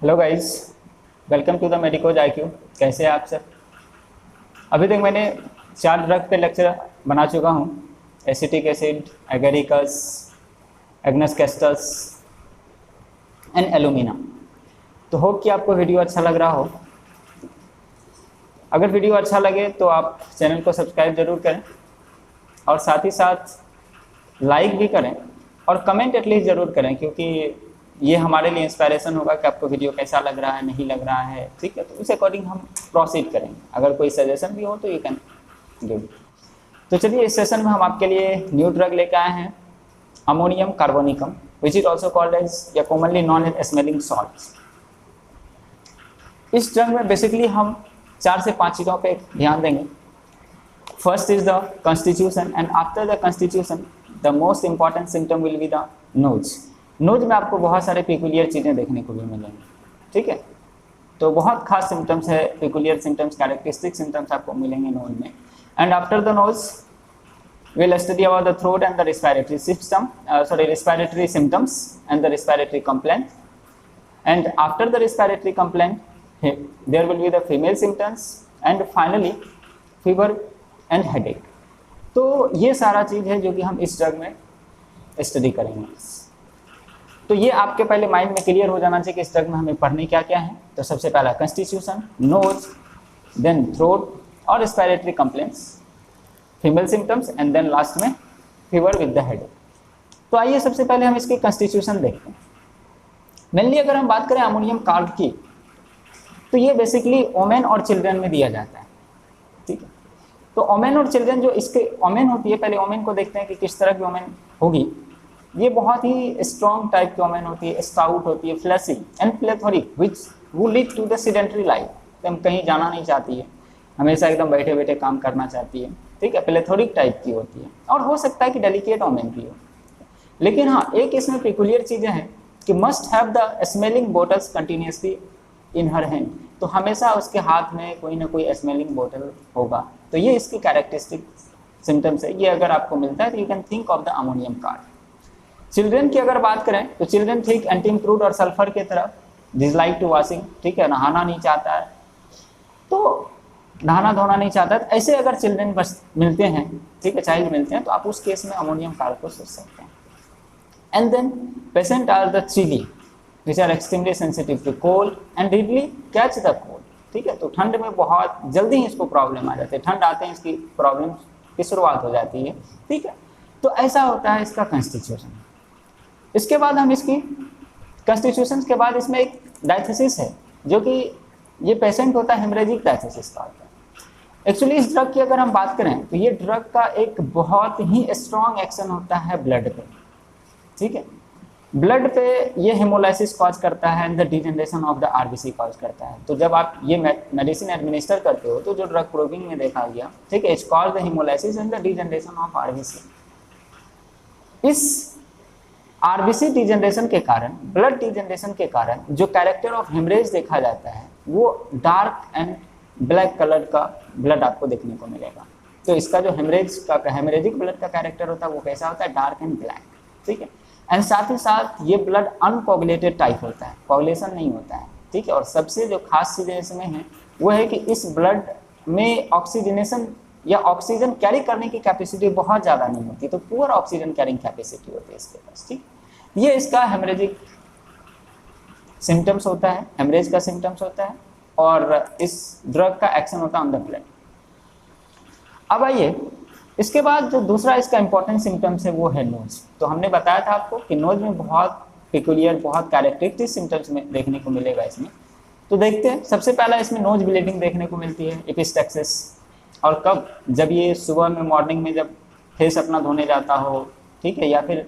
Hello guys, welcome to the Medicos IQ। कैसे हैं आप सब? अभी तक मैंने 4 ड्रग पे लेक्चर बना चुका हूँ। Acetic acid, agaricus, agnus castus and alumina. तो होप कि आपको वीडियो अच्छा लग रहा हो। अगर वीडियो अच्छा लगे तो आप चैनल को सब्सक्राइब जरूर करें और साथ ही साथ लाइक भी करें और कमेंट एटलीस्ट ज़रूर करें, क्योंकि ये हमारे लिए इंस्पायरेशन होगा कि आपको वीडियो कैसा लग रहा है, नहीं लग रहा है। ठीक है, तो उस अकॉर्डिंग हम प्रोसीड करेंगे। अगर कोई सजेशन भी हो तो यू कैन गिव। तो चलिए, इस सेशन में हम आपके लिए न्यू ड्रग लेकर आए हैं, ammonium carbonicum, which is also called as या commonly known as smelling salt. इस ड्रग में बेसिकली हम 4 से 5 चीज़ों पे ध्यान देंगे। First is the constitution, and after the constitution the most important symptom will be the nose. Nose में आपको बहुत सारे पिकुलियर चीज़ें देखने को भी मिलेंगी। ठीक है, तो बहुत खास सिम्टम्स है, पिकुलियर सिम्टम्स, कैरेक्टरिस्टिक सिम्टम्स आपको मिलेंगे नोज में। And after the nose we'll study about the throat and the respiratory system, respiratory symptoms and the respiratory complaint. And after the respiratory complaint, there will be the female symptoms and finally fever and headache. तो ये सारा चीज़ है जो कि हम इस drug में study करेंगे। तो ये आपके पहले माइंड में क्लियर हो जाना चाहिए कि इस ड्रग में हमें पढ़ने क्या क्या है। तो सबसे पहला कॉन्स्टिट्यूशन, नोज, देन थ्रोट और respiratory complaints, female symptoms and then last में फीवर विद द हेडेक। तो आइए सबसे पहले हम इसकी कॉन्स्टिट्यूशन देखते हैं। मेनली अगर हम बात करें अमोनियम कार्ब की, तो ये बेसिकली ओमेन और चिल्ड्रन में दिया जाता है। ठीक है, तो ओमेन और चिल्ड्रन, जो इसके ओमेन होती है, पहले ओमेन को देखते हैं कि किस तरह की ओमेन होगी। ये बहुत ही स्ट्रॉन्ग टाइप की ओमेन होती है, स्टाउट होती है, फ्लैसी एंड प्लेथोरिक, विच वो lead to the sedentary life. एकदम कहीं जाना नहीं चाहती है, हमेशा एकदम बैठे बैठे काम करना चाहती है। ठीक है, प्लेथोरिक टाइप की होती है और हो सकता है कि डेलिकेट ओमेन भी हो। लेकिन हाँ, एक इसमें पेकुलियर चीज़ें हैं कि must have the smelling bottles continuously in her hand. तो हमेशा उसके हाथ में कोई ना कोई स्मेलिंग बोतल होगा। तो ये इसकी कैरेक्टरिस्टिक सिम्टम्स है। ये अगर आपको मिलता है तो you can think of the ammonium carb. Children की अगर बात करें तो चिल्ड्रन ठीक एंटीम्क्रूड और सल्फर के तरफ, डिसलाइक टू वॉशिंग। ठीक है, नहाना नहीं चाहता है, तो नहाना धोना नहीं चाहता है। ऐसे अगर चिल्ड्रन बस मिलते हैं, ठीक है, चाइल्ड मिलते हैं, तो आप उस केस में अमोनियम कार्ब को सोच सकते हैं। And then patient are the chilly which are extremely sensitive to cold and readily catch the cold. ठीक है, तो ठंड में बहुत जल्दी ही इसको प्रॉब्लम आ जाती है, ठंड आते हैं इसकी प्रॉब्लम की शुरुआत हो जाती है। ठीक है, तो ऐसा होता है इसका कॉन्स्टिट्यूशन। इसके बाद हम इसकी कॉन्स्टिट्यूशन के बाद इसमें एक डायथेसिस है, जो कि ये पेशेंट होता है हेमरेजिक डायथेसिस का होता है। एक्चुअली इस ड्रग की अगर हम बात करें तो ये ड्रग का एक बहुत ही स्ट्रॉन्ग एक्शन होता है ब्लड पे। ठीक है, ब्लड पे ये हेमोलाइसिस कॉज करता है and the degeneration of the RBC cause करता है। तो जब आप ये मेडिसिन एडमिनिस्टर करते हो तो जो ड्रग प्रूविंग में देखा गया, ठीक है, it's cause the haemolysis and the degeneration of RBC. इस आरबीसी डिजनरेशन के कारण, ब्लड डिजनरेशन के कारण जो कैरेक्टर ऑफ हेमरेज देखा जाता है वो डार्क एंड ब्लैक कलर का ब्लड आपको देखने को मिलेगा। तो इसका जो हेमरेजिक ब्लड का कैरेक्टर होता है वो कैसा होता है? Dark and black. ठीक है, एंड साथ ही साथ ये ब्लड अनकोगुलेटेड टाइप होता है, कोगुलेशन नहीं होता है। ठीक है, और सबसे जो खास चीज़ें इसमें है वो है कि इस ब्लड में ऑक्सीजनेशन या ऑक्सीजन कैरी करने की कैपेसिटी बहुत ज़्यादा नहीं होती, तो पुअर ऑक्सीजन कैरिंग कैपेसिटी होती है इसके पास। ठीक, ये इसका हेमरेजिक सिम्टम्स होता है, हेमरेज का सिम्टम्स होता है, और इस ड्रग का एक्शन होता है ऑन द ब्लड। अब आइए, इसके बाद जो दूसरा इसका इंपॉर्टेंट सिम्टम्स है वो है नोज। तो हमने बताया था आपको कि नोज में बहुत पिकुलियर, बहुत कैरेक्टरिस्टिक सिम्टम्स में देखने को मिलेगा इसमें। तो देखते हैं, सबसे पहला इसमें नोज ब्लीडिंग देखने को मिलती है, एपिस्टैक्सिस। और कब? जब ये सुबह में, मॉर्निंग में जब फेस अपना धोने जाता हो, ठीक है, या फिर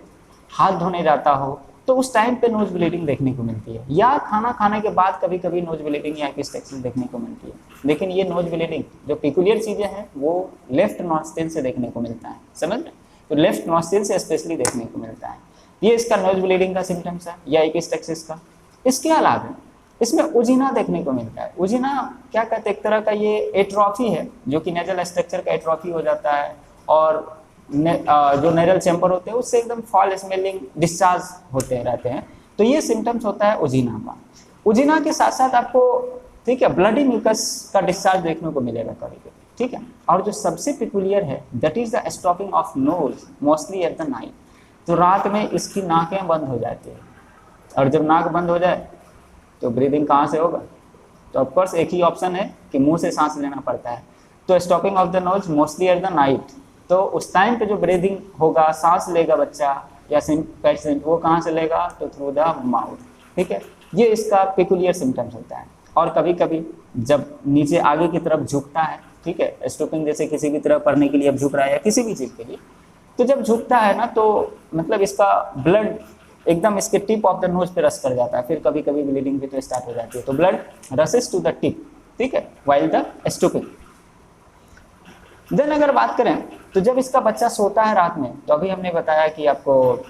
हाथ धोने जाता हो, तो उस टाइम पे नोज ब्लीडिंग देखने को मिलती है। या खाना खाने के बाद कभी कभी नोज ब्लीडिंग या एपिस्टैक्सिस देखने को मिलती है। लेकिन ये नोज ब्लीडिंग जो पिकुलियर चीज़ें हैं वो लेफ्ट नॉस्ट्रिल से देखने को मिलता है, समझ रहे? तो लेफ्ट नॉस्ट्रिल से स्पेशली देखने को मिलता है। ये इसका नोज ब्लीडिंग का सिम्टम्स है या एपिस्टैक्सिस का। इसके अलावा इसमें उजीना देखने को मिलता है। उजीना क्या कहते हैं? एक तरह का ये एट्रॉफी है, जो कि नेजल स्ट्रक्चर का एट्रॉफी हो जाता है, और जो नेरल चैम्बर होते हैं उससे एकदम फॉल स्मेलिंग डिस्चार्ज होते रहते हैं। तो ये सिम्टम्स होता है उजीना का। उजिना के साथ साथ आपको, ठीक है, ब्लडी म्यूकस का डिस्चार्ज देखने को मिलेगा कभी कभी, ठीक है। और जो सबसे पिकुलियर है that is the stopping of nose mostly at the night. तो रात में इसकी नाकें बंद हो जाती है, और जब नाक बंद हो जाए तो ब्रीदिंग कहाँ से होगा? तो ऑफकोर्स एक ही ऑप्शन है कि मुंह से सांस लेना पड़ता है। तो stopping of the nose mostly at the night, तो उस टाइम पे जो ब्रीदिंग होगा, सांस लेगा बच्चा या पेशेंट, वो कहाँ से लेगा? तो थ्रू द माउथ, ठीक है। ये इसका पेकुलियर सिम्टम्स होता है। और कभी कभी जब नीचे आगे की तरफ झुकता है, ठीक है, स्टॉपिंग जैसे किसी भी तरफ पढ़ने के लिए अब झुक रहा है या किसी भी चीज़ के लिए, तो जब झुकता है ना तो मतलब इसका ब्लड एकदम इसके टिप ऑफ द नोज पे रश कर जाता है, फिर कभी कभी ब्लीडिंग भी तो स्टार्ट हो जाती है। तो blood rushes to the tip, ठीक है, वाइल द स्टॉपिंग। देन अगर बात करें तो जब इसका बच्चा सोता है रात में, तो अभी हमने बताया कि आपको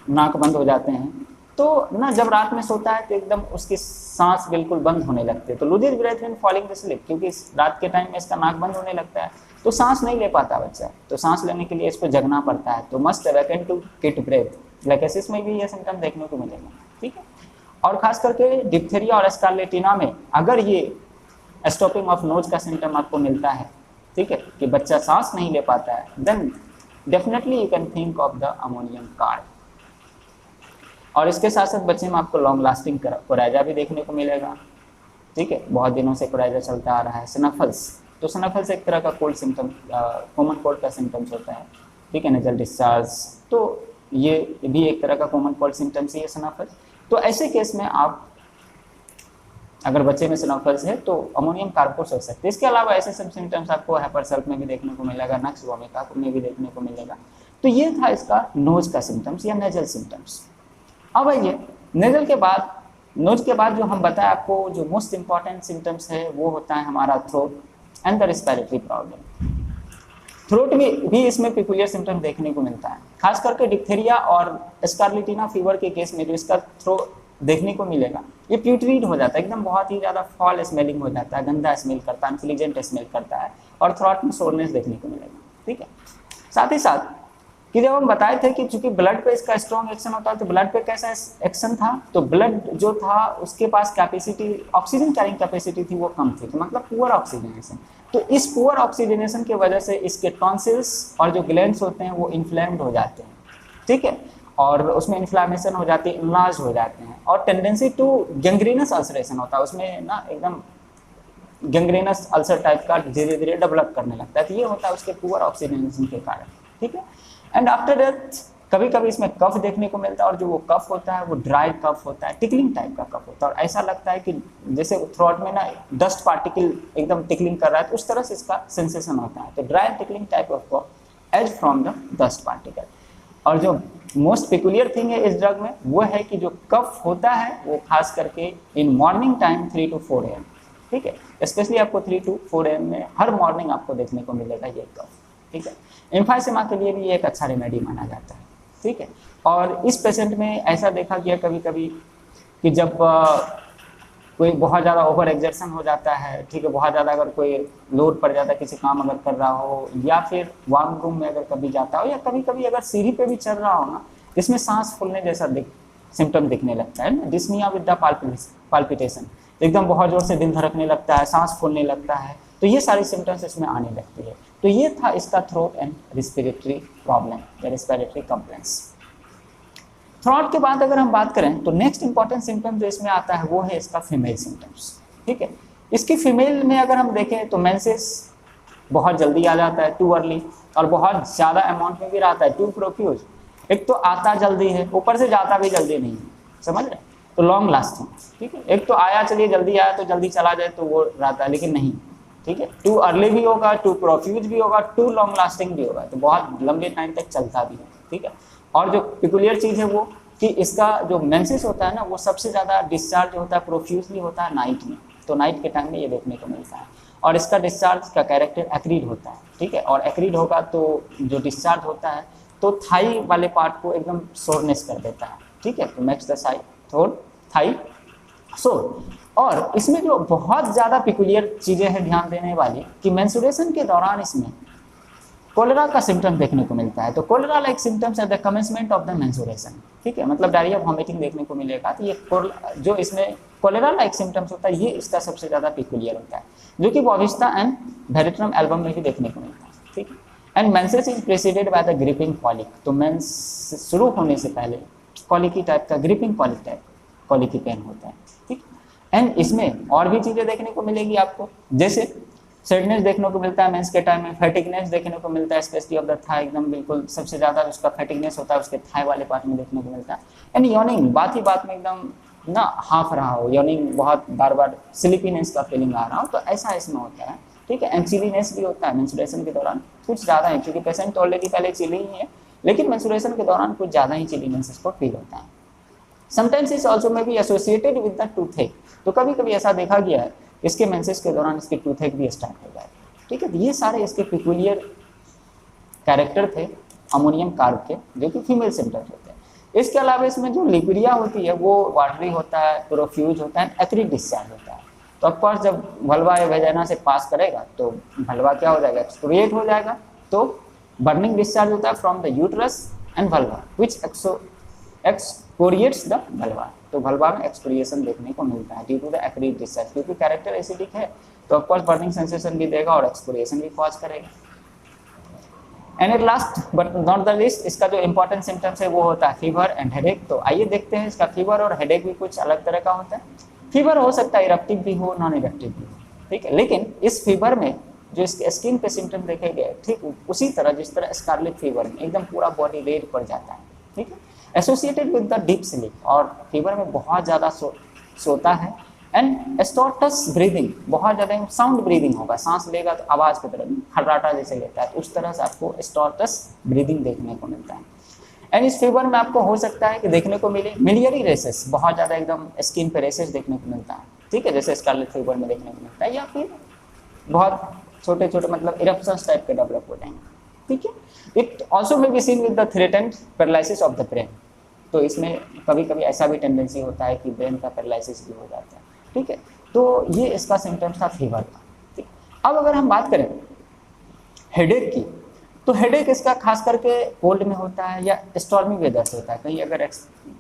नाक बंद हो जाते हैं, तो ना जब रात में सोता है तो एकदम उसकी सांस बिल्कुल बंद होने लगती है। तो loses breath when falling the sleep, क्योंकि रात के टाइम में इसका नाक बंद होने लगता है तो सांस नहीं ले पाता बच्चा, तो सांस लेने के लिए इसको जगना पड़ता है। तो must awaken to get breath, ग्लाइकोसिस में भी ये सिम्टम देखने को मिलेगा, ठीक है। और खास करके डिप्थेरिया और स्कारलेटिना में अगर ये स्टॉपिंग ऑफ नोज का सिम्टम आपको मिलता है, ठीक है, कि बच्चा सांस नहीं ले पाता है, then definitely you can think of the ammonium card. और इसके साथ साथ बच्चे में आपको लॉन्ग लास्टिंग कोराइजा भी देखने को मिलेगा, ठीक है, बहुत दिनों से कोराइजा चलता आ रहा है। स्नफल्स, तो स्नफल्स एक तरह का कोल्ड सिम्टम, कॉमन कोल्ड का सिम्टम्स होता है, ठीक है, नेजल डिस्चार्ज, तो ये भी एक तरह का कॉमन कोल्ड सिम्टम्स ही है स्नफल्स। तो ऐसे केस में आप अगर बच्चे में स्नफल्स है तो अमोनियम कार्ब को सोच सकते हैं। इसके अलावा ऐसे सब सिम्टम्स आपको हाइपरसल्फ में भी देखने को मिलेगा, नक्स वोमिका में भी देखने को मिलेगा। तो ये था इसका नोज का सिम्टम्स या नेजल सिम्टम्स। अब आइए नेजल के बाद, नोज के बाद जो हम बताए आपको जो मोस्ट इंपॉर्टेंट सिम्टम्स है वो होता है हमारा throat and the respiratory problem. Throat में भी इसमें पिकुलियर सिम्टम देखने को मिलता है, खास करके डिप्थेरिया और स्कारलेटिना फीवर के केस में जो इसका थ्रोट देखने को मिलेगा, ये प्यूट्रीड हो जाता है, एकदम बहुत ही ज़्यादा फॉल स्मेलिंग हो जाता है, गंदा स्मेल करता है, अनप्लीजेंट स्मेल करता है, और थ्रोट में सोरनेस देखने को मिलेगा, ठीक है। साथ ही साथ कि जब हम बताए थे कि चूंकि ब्लड पे इसका स्ट्रॉन्ग एक्शन होता है, तो ब्लड पे कैसा एक्शन था? तो ब्लड जो था उसके पास कैपेसिटी, ऑक्सीजन कैरिंग कैपेसिटी थी वो कम थी, तो मतलब पुअर ऑक्सीजनेशन। तो इस पुअर ऑक्सीजनेशन की वजह से इसके टॉन्सिल्स और जो ग्लैंड्स होते हैं वो इन्फ्लेम्ड हो जाते हैं, ठीक है, और उसमें इन्फ्लामेशन हो जाती है, इनलार्ज हो जाते हैं, और टेंडेंसी टू गैंग्रीनस अल्सरेशन होता है, उसमें ना एकदम गैंग्रीनस अल्सर टाइप का धीरे धीरे डेवलप करने लगता है। तो ये होता है उसके पुअर ऑक्सीजनेशन के कारण, ठीक है। एंड आफ्टर डेथ कभी कभी इसमें कफ देखने को मिलता है, और जो वो कफ होता है वो ड्राई कफ होता है, टिकलिंग टाइप का कफ होता है, और ऐसा लगता है कि जैसे थ्रोट में ना डस्ट पार्टिकल एकदम टिकलिंग कर रहा है, तो उस तरह से इसका सेंसेशन होता है। तो dry tickling type of cough as from the dust particle. और जो मोस्ट पिकुलियर थिंग है इस ड्रग में वो है कि जो कफ होता है वो खास करके in morning time 3 to 4 AM, ठीक है, स्पेशली आपको 3 to 4 AM में हर मॉर्निंग आपको देखने को मिलेगा ये कफ, ठीक है। एम्फाइसेमा के लिए भी ये एक अच्छा रेमेडी माना जाता है, ठीक है। और इस पेशेंट में ऐसा देखा गया कभी कभी कि जब कोई बहुत ज़्यादा ओवर एग्जर्शन हो जाता है, ठीक है, बहुत ज़्यादा अगर कोई लोड पड़ जाता है, किसी काम अगर कर रहा हो, या फिर वार्म रूम में अगर कभी जाता हो, या कभी कभी अगर सीढ़ी पे भी चल रहा हो ना, जिसमें सांस फूलने जैसा सिम्टम दिखने लगता है ना, डिस्निया विद द पाल्पिटेशन, एकदम बहुत जोर से दिल धड़कने लगता है, सांस फूलने लगता है, तो ये सारी सिम्टम्स इसमें आने लगती है। तो ये था इसका थ्रोट एंड रेस्पिरेटरी प्रॉब्लम या रेस्पिरेटरी कंप्लेंट्स। थ्रोट के बाद अगर हम बात करें तो नेक्स्ट इंपॉर्टेंट सिम्टम जो इसमें आता है वो है इसका फीमेल सिम्टम्स, ठीक है। इसकी फीमेल में अगर हम देखें तो मेंसेस बहुत जल्दी आ जाता है, टू अर्ली, और बहुत ज़्यादा अमाउंट में भी आता है, टू प्रोफ्यूज। एक तो आता जल्दी है, ऊपर से जाता भी जल्दी नहीं है, समझ रहे, तो लॉन्ग लास्टिंग, ठीक है। एक तो आया, चलिए जल्दी आया तो जल्दी चला जाए तो वो रहता है, लेकिन नहीं, ठीक है, टू अर्ली भी होगा, टू प्रोफ्यूज भी होगा, टू लॉन्ग लास्टिंग भी होगा, तो बहुत लंबे टाइम तक चलता भी है, ठीक है। और जो पिकुलियर चीज़ है वो कि इसका जो मेंसेस होता है ना वो सबसे ज़्यादा डिस्चार्ज होता है, प्रोफ्यूजली होता है नाइट में, तो नाइट के टाइम में ये देखने को मिलता है। और इसका डिस्चार्ज का कैरेक्टर एक्रीड होता है, ठीक है, और एक्रीड होगा तो जो डिस्चार्ज होता है तो थाई वाले पार्ट को एकदम सोरनेस कर देता है, ठीक है, तो makes the side throat thigh sore. और इसमें जो बहुत ज़्यादा पिकुलियर चीज़ें हैं ध्यान देने वाली कि मेंस्ट्रुएशन के दौरान इसमें कोलेरा का सिम्टम देखने को मिलता है। तो cholera like symptoms at the commencement of the menstruation, ठीक है, मतलब डायरिया वॉमिटिंग देखने को मिलेगा। तो ये जो इसमें कोलेरा लाइक सिम्टम्स होता है, ये इसका सबसे ज़्यादा पिकुलियर होता है, जो कि बॉविस्टा एंड वेरिट्रम एल्बम में भी देखने को मिलता है, ठीक है। And menses is preceded by the gripping colic, तो मेंस शुरू होने से पहले कॉलिकी टाइप का ग्रिपिंग कॉलिक टाइप कॉलिकी पेन होता है, ठीक। एंड इसमें और भी चीज़ें देखने को मिलेगी आपको, जैसे सैडनेस देखने को मिलता है मेंस के टाइम में, फैटिगनेस देखने को मिलता है स्पेशली ऑफ द थाई, एकदम बिल्कुल सबसे ज़्यादा उसका फैटिगनेस होता है उसके थाई वाले पार्ट में देखने को मिलता है। एंड यॉर्निंग, बात ही बात में एकदम ना हाफ रहा हो, यॉर्निंग बहुत बार बार स्लीपीनेस का फीलिंग आ रहा हो, तो ऐसा इसमें होता है, ठीक है। एंड चिलीनेस भी होता है मेंस्ट्रुएशन के दौरान, कुछ ज़्यादा है क्योंकि पेशेंट ऑलरेडी पहले चिली ही है, लेकिन मेंस्ट्रुएशन के दौरान कुछ ज़्यादा ही चिलीनेस इसको फील होता है। समटाइम्स इज ऑल्सो में be associated with the toothache, तो कभी कभी ऐसा देखा गया है इसके मेंसेस के दौरान इसके टूथेक भी स्टार्ट हो जाए, ठीक है। तो ये सारे इसके पिकुलियर कैरेक्टर थे अमोनियम कार्ब के, जो कि फीमेल सिम्टम्स होते हैं। इसके अलावा इसमें जो लिक्विडिया होती है वो वाटरी होता है, प्रोफ्यूज होता है, एक्रिक डिस्चार्ज होता है। तो ऑफकोर्स जब वल्वा या वेजाइना से पास करेगा तो वल्वा क्या हो जाएगा, एक्सक्रिएट हो जाएगा, तो बर्निंग डिस्चार्ज होता है from the uterus and vulva which excoriates the vulva, तो वल्वा में एक्सक्रिएशन देखने को मिलता है due to the acrid discharge, क्योंकि कैरेक्टर एसिडिक है तो ऑफकोर्स बर्निंग सेंसेशन भी देगा और एक्सक्रिएशन भी कॉज करेगा। And at last but not the least, इसका जो इंपॉर्टेंट सिम्टम्स है वो होता है फीवर एंड हेडेक। तो आइए देखते हैं, इसका फीवर और हेडेक भी कुछ अलग तरह का होता है। फीवर हो सकता है इरप्टिव भी हो, नॉन इरप्टिव भी हो, ठीक है, लेकिन इस फीवर में जो इसके स्किन पे सिम्टम देखे गए ठीक उसी तरह जिस तरह स्कारलेट फीवर में एकदम पूरा बॉडी रेड पड़ जाता है, ठीक है, associated with the deep sleep, और फीवर में बहुत ज़्यादा सोता है। एंड स्टॉर्टस ब्रीदिंग, बहुत ज़्यादा साउंड ब्रीदिंग होगा, सांस लेगा तो आवाज़ की तरह खर्राटा जैसे लेता है, तो उस तरह से आपको स्टॉर्टस ब्रीदिंग देखने को मिलता है। एंड इस फीवर में आपको हो सकता है कि देखने को मिले मिलियरी रेसेस, बहुत ज़्यादा एकदम स्किन पे रेसेस देखने को मिलता है, ठीक है, जैसे स्कारलेट फीवर में देखने को मिलता है, या फिर बहुत छोटे छोटे मतलब इरप्शंस टाइप के डेवलप हो जाएंगे, ठीक है। It also may be seen with the threatened paralysis of the brain, तो इसमें कभी कभी ऐसा भी टेंडेंसी होता है कि ब्रेन का पैरालिसिस भी हो जाता है, ठीक है। तो ये इसका सिम्टम्स था फीवर का, ठीक। अब अगर हम बात करें हेडेक की, तो हेडेक इसका खास करके कोल्ड में होता है या स्टॉर्मी वेदर से होता है, कहीं अगर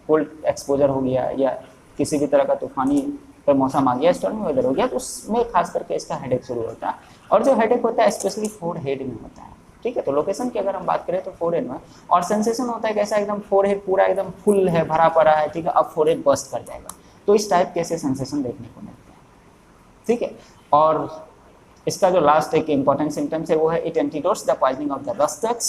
कोल्ड एक्सपोजर हो गया या किसी भी तरह का तूफानी पर मौसम आ गया, स्टॉर्मी वेदर हो गया, तो उसमें खास करके इसका हेडेक शुरू होता है। और जो हेडेक होता है स्पेशली फोरहेड में होता है, ठीक है। तो लोकेशन की अगर हम बात करें तो फोरहेड में, और सेंसेशन होता है कैसा, एकदम फोरहेड पूरा एकदम फुल है, भरा पड़ा है, ठीक है, अब फोरहेड बस्ट कर जाएगा, तो इस टाइप के ऐसे सेंसेशन देखने को मिलते हैं, ठीक है। और इसका जो लास्ट एक इंपॉर्टेंट सिम्टम्स है वो है it antidotes the poisoning of the Rhus tox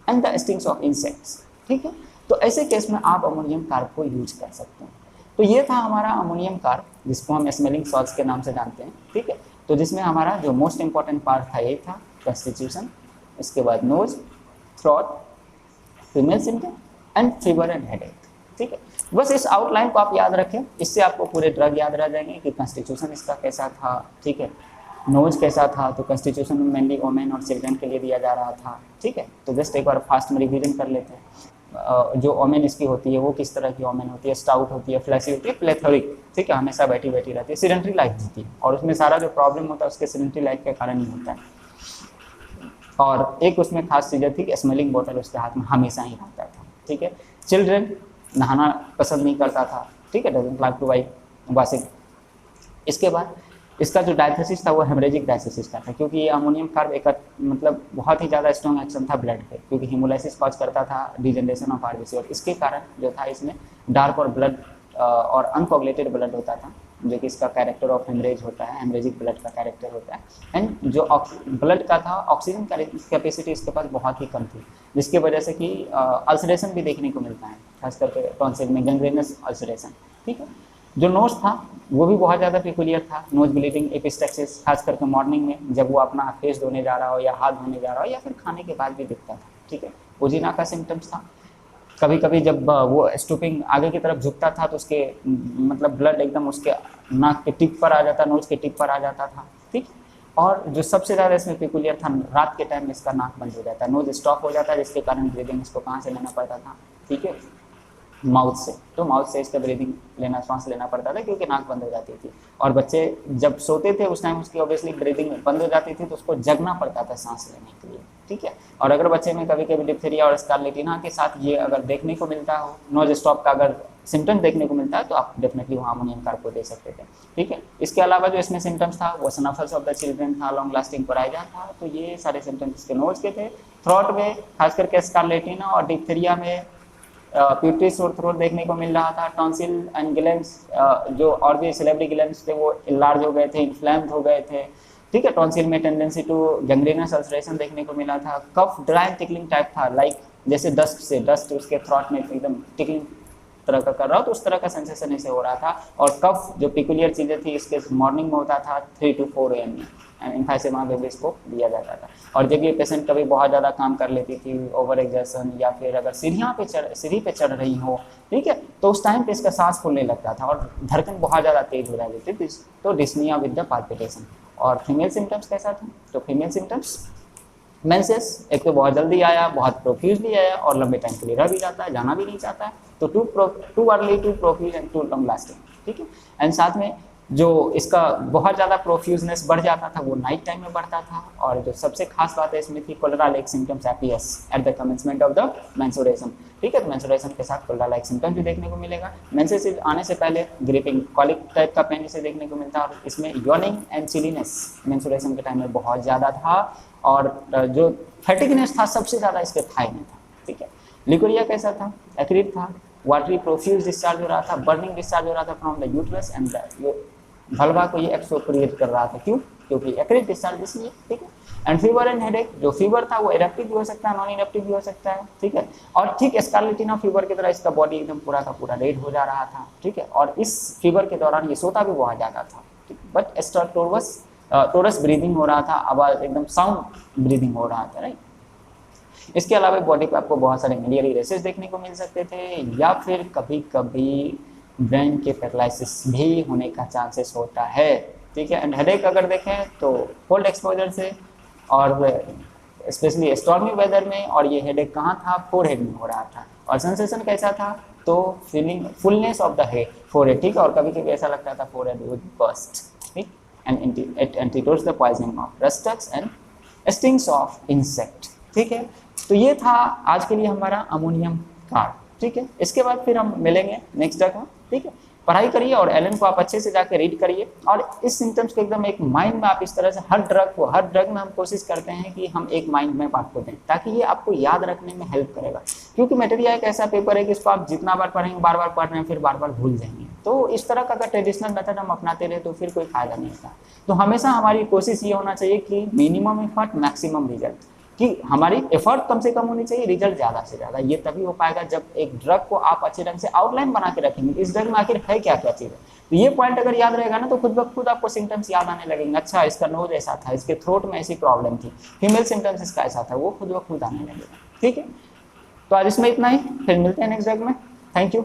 and the stings of insects, ठीक है। तो ऐसे केस में आप अमोनियम कार्ब को यूज कर सकते हैं। तो ये था हमारा अमोनियम कार्ब, जिसको हम स्मेलिंग सॉल्ट्स के नाम से जानते हैं, ठीक है। तो जिसमें हमारा जो मोस्ट इंपॉर्टेंट पार्ट था ये था कॉन्स्टिट्यूशन, इसके बाद nose, throat, female symptom and fever and headache, ठीक है। बस इस आउटलाइन को आप याद रखें, इससे आपको पूरे ड्रग याद रह जाएंगे कि कॉन्स्टिट्यूशन इसका कैसा था, ठीक है, नोज कैसा था, तो कॉन्स्टिट्यूशन में मेनली वोमेन और चिल्ड्रन के लिए दिया जा रहा था, ठीक है। तो जस्ट एक बार फास्ट में रिवीजन कर लेते हैं। जो ओमेन इसकी होती है वो किस तरह की ओमेन होती है, स्टाउट होती है, फ्लैसी होती है, प्लेथोरिक, ठीक है, हमेशा बैठी बैठी रहती है, सीडेंटरी लाइफ जीती है, और उसमें सारा जो प्रॉब्लम होता है उसके सीडेंटरी लाइफ के कारण ही होता है। और एक उसमें खास चीज़ थी कि स्मेलिंग बॉटल उसके हाथ में हमेशा ही रहता था, ठीक है। चिल्ड्रन नहाना पसंद नहीं करता था, ठीक है, डजंट लाइक टू वाशिंग। इसके बाद इसका जो डायथेसिस था वो हेमरेजिक डायथेसिस का था, क्योंकि ये अमोनियम कार्ब एक मतलब बहुत ही ज़्यादा स्ट्रॉन्ग एक्शन था ब्लड पे, क्योंकि हीमोलाइसिस कॉज करता था डिजनरेशन ऑफ आरबीसी, और इसके कारण जो था इसमें डार्क और ब्लड और अनकोगुलेटेड ब्लड होता था, जो कि इसका कैरेक्टर ऑफ हेमरेज होता है, हेमरेजिक ब्लड का कैरेक्टर होता है। एंड जो ब्लड का था ऑक्सीजन कैपेसिटी इसके पास बहुत ही कम थी, जिसकी वजह से कि अल्सरेशन भी देखने को मिलता है, खास करके टॉन्सिल में गैंग्रेनस अल्सरेशन, ठीक है। जो नोज था वो भी बहुत ज़्यादा पिकुलियर था, नोज ब्लीडिंग, एपिस्टैक्सिस, खास करके मॉर्निंग में जब वो अपना फेस धोने जा रहा हो या हाथ धोने जा रहा हो या फिर खाने के बाद भी दिखता था, ठीक है। ओजिना का सिम्टम्स था, कभी कभी जब वो स्टूपिंग आगे की तरफ झुकता था तो उसके मतलब ब्लड एकदम उसके नाक के टिप पर आ जाता, नोज के टिप पर आ जाता था, ठीक। और जो सबसे ज़्यादा इसमें पिकुलियर था, रात के टाइम में इसका नाक बंद हो जाता है, नोज स्टॉप हो जाता है, जिसके कारण ब्रीदिंग इसको कहाँ से लेना पड़ता था, ठीक है, माउथ से। तो माउथ से इसका ब्रीदिंग लेना, सांस लेना पड़ता था, क्योंकि नाक बंद हो जाती थी। और बच्चे जब सोते थे उस टाइम उसकी ऑब्वियसली ब्रीदिंग बंद हो जाती थी, तो उसको जगना पड़ता था सांस लेने के लिए, ठीक है। और अगर बच्चे में कभी कभी डिप्थीरिया और स्कारलेटिना के साथ ये अगर देखने को मिलता हो, नोज स्टॉप का अगर सिम्टम्स देखने को मिलता है तो आप डेफिनेटली वहाँ अमोनियम कार्ब को दे सकते थे, ठीक है। इसके अलावा जो इसमें सिम्टम्स था वो स्नफल्स ऑफ द चिल्ड्रन था, लॉन्ग लास्टिंग कोराइजा था, तो ये सारे सिम्टम्स इसके नोज के थे। थ्रोट में खास करके स्कारलेटिना और डिप्थीरिया में प्यूटरी सोर थ्रोट देखने को मिल रहा था। टॉन्सिल एंड गिलेम्स जो और भी सिलेबरी गिलेम्स थे वो इलार्ज हो गए थे, इन्फ्लेम्ड हो गए थे, ठीक है। टॉन्सिल में टेंडेंसी टू गैंग्रीनस अल्सरेशन देखने को मिला था। कफ ड्राई टिकलिंग टाइप था, लाइक जैसे डस्ट उसके थ्रोट में एकदम टिकलिंग तरह का कर रहा हो तो उस तरह का सेंसेशन ऐसे हो रहा था। और कफ जो पिकुलियर चीज़ें थी इसके मॉर्निंग में होता था 3 to 4 AM में, एम्फाइसेमा बेबिस को दिया जाता था। और जब ये पेशेंट कभी बहुत ज़्यादा काम कर लेती थी, ओवर एग्जर्शन, या फिर अगर सीढ़ी पे चढ़ रही हो, ठीक है, तो उस टाइम पे इसका सांस फूलने लगता था और धड़कन बहुत ज़्यादा तेज हो जाती थी, तो डिस्निया विद द पाल्पिटेशन। और फीमेल सिम्टम्स कैसा था, तो फीमेल सिम्टम्स मेंसेस एक तो बहुत जल्दी आया, बहुत प्रोफ्यूजली आया और लंबे टाइम के लिए रह भी जाता है, जाना भी नहीं चाहता है, तो too early, too profuse and too long lasting, ठीक है। एंड साथ में जो इसका बहुत ज़्यादा प्रोफ्यूजनेस बढ़ जाता था वो नाइट टाइम में बढ़ता था। और जो सबसे खास बात है इसमें थी cholera like symptoms appears at the commencement of the menstruation, ठीक है। मेंस्ट्रुएशन के साथ कोलेरा लाइक सिम्टम्स भी देखने को मिलेगा। मेंसेस आने से पहले ग्रिपिंग कॉलिक टाइप का पेन इसे देखने को मिलता है। और इसमें यॉर्निंग एंड चिलीनेस मेंस्ट्रुएशन के टाइम में बहुत ज़्यादा था। और जो फैटिगनेस था सबसे ज़्यादा इसके थाई में था, ठीक है। लिकोरिया कैसा था, एक्रिड था, वाटरी प्रोफ्यूज डिस्चार्ज हो रहा था, बर्निंग डिस्चार्ज हो रहा था फ्रॉम द यूट्रस एंड भलवा को ये एक्सोक्रिएट कर रहा था, क्यों, क्योंकि एक्रिड डिस्चार्ज इसलिए, ठीक है। एंड फीवर एंड हेडेक, जो फीवर था वो इरेप्टिव भी हो सकता है, नॉन इरेप्टिव भी हो सकता है, ठीक है। और ठीक स्कारलेटिना फीवर की तरह इसका बॉडी एकदम पूरा का पूरा रेड हो जा रहा था, ठीक है। और इस फीवर के दौरान ये सोता भी बहुत ज़्यादा था, ठीक, बट टोरस ब्रीदिंग हो रहा था, आवाज़ एकदम साउंड ब्रीदिंग हो रहा था, राइट। इसके अलावा बॉडी पे आपको बहुत सारे मिलियरी रेसेस देखने को मिल सकते थे, या फिर कभी कभी ब्रेन के पैरालिसिस भी होने का चांसेस होता है, ठीक है। एंड हेडेक अगर देखें तो कोल्ड एक्सपोजर से और स्पेशली स्टॉर्मी वेदर में, और ये हेडेक कहाँ था, फोरहेड में हो रहा था। और सेंसेशन कैसा था, तो feeling fullness of the head, forehead, ठीक है। और कभी कभी ऐसा लगता था फोरहेड वुड बर्स्ट, ठीक। And it antidotes the poisoning of Rhus tox and stings of insect, ठीक है। तो ये था आज के लिए हमारा अमोनियम कार्ब, ठीक है। इसके बाद फिर हम मिलेंगे नेक्स्ट जगह, ठीक है। पढ़ाई करिए और एलन को आप अच्छे से जाकर रीड करिए। और इस सिम्टम्स को एकदम एक माइंड में आप इस तरह से हर ड्रग में हम कोशिश करते हैं कि हम एक माइंड में आपको दें, ताकि ये आपको याद रखने में हेल्प करेगा। क्योंकि मटेरिया एक ऐसा पेपर है कि इसको आप जितना बार पढ़ेंगे, बार बार पढ़ रहे हैं, फिर बार बार भूल जाएंगे। तो इस तरह का अगर ट्रेडिशनल मेथड हम अपनाते रहे तो फिर कोई फायदा नहीं होता। तो हमेशा हमारी कोशिश ये होना चाहिए कि मिनिमम एफर्ट मैक्सिमम रिजल्ट, कि हमारी एफर्ट कम से कम होनी चाहिए, रिजल्ट ज़्यादा से ज़्यादा। ये तभी हो पाएगा जब एक ड्रग को आप अच्छे ढंग से आउटलाइन बना के रखेंगे, इस ड्रग में आखिर है क्या क्या चीज़ है। तो ये पॉइंट अगर याद रहेगा ना तो खुद ब खुद आपको सिम्टम्स याद आने लगेंगे। अच्छा, इसका नोज ऐसा था, इसके थ्रोट में ऐसी प्रॉब्लम थी, फीमेल सिम्टम्स इसका ऐसा था, वो खुद ब खुद आने लगेगा, ठीक है। तो आज इसमें इतना ही, फिर मिलते हैं नेक्स्ट ड्रग में। Thank you.